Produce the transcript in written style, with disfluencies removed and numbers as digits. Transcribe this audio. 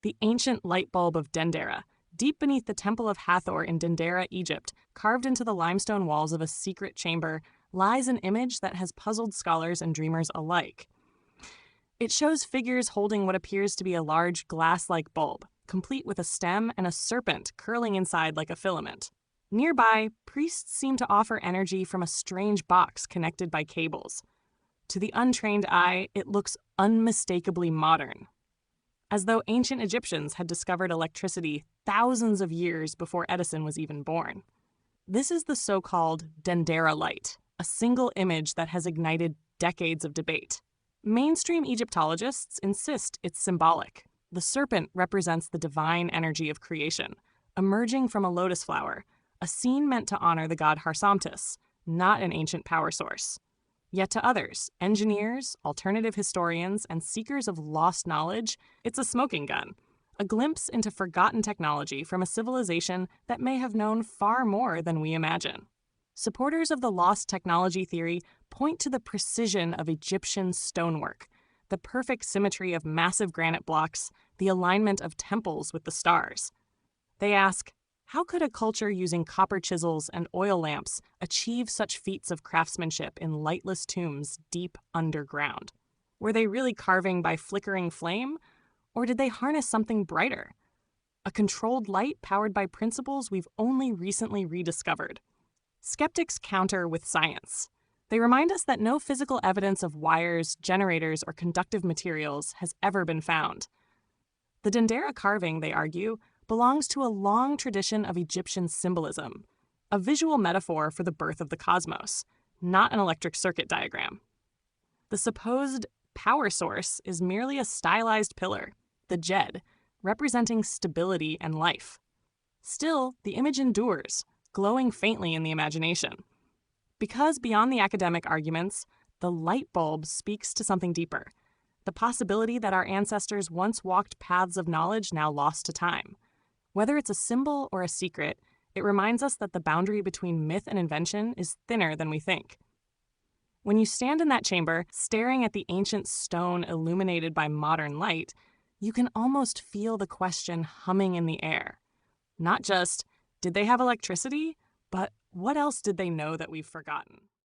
The ancient light bulb of Dendera, deep beneath the Temple of Hathor in Dendera, Egypt, carved into the limestone walls of a secret chamber, lies an image that has puzzled scholars and dreamers alike. It shows figures holding what appears to be a large glass-like bulb, complete with a stem and a serpent curling inside like a filament. Nearby, priests seem to offer energy from a strange box connected by cables. To the untrained eye, it looks unmistakably modern, as though ancient Egyptians had discovered electricity thousands of years before Edison was even born. This is the so-called Dendera light, a single image that has ignited decades of debate. Mainstream Egyptologists insist it's symbolic. The serpent represents the divine energy of creation, emerging from a lotus flower, a scene meant to honor the god Harsamtis, not an ancient power source. Yet to others, engineers, alternative historians, and seekers of lost knowledge, it's a smoking gun, a glimpse into forgotten technology from a civilization that may have known far more than we imagine. Supporters of the lost technology theory point to the precision of Egyptian stonework, the perfect symmetry of massive granite blocks, the alignment of temples with the stars. They ask, how could a culture using copper chisels and oil lamps achieve such feats of craftsmanship in lightless tombs deep underground? Were they really carving by flickering flame, or did they harness something brighter? A controlled light powered by principles we've only recently rediscovered. Skeptics counter with science. They remind us that no physical evidence of wires, generators, or conductive materials has ever been found. The Dendera carving, they argue, belongs to a long tradition of Egyptian symbolism, a visual metaphor for the birth of the cosmos, not an electric circuit diagram. The supposed power source is merely a stylized pillar, the Jed, representing stability and life. Still, the image endures, glowing faintly in the imagination. Because beyond the academic arguments, the light bulb speaks to something deeper, the possibility that our ancestors once walked paths of knowledge now lost to time. Whether it's a symbol or a secret, it reminds us that the boundary between myth and invention is thinner than we think. When you stand in that chamber, staring at the ancient stone illuminated by modern light, you can almost feel the question humming in the air. Not just, did they have electricity? But what else did they know that we've forgotten?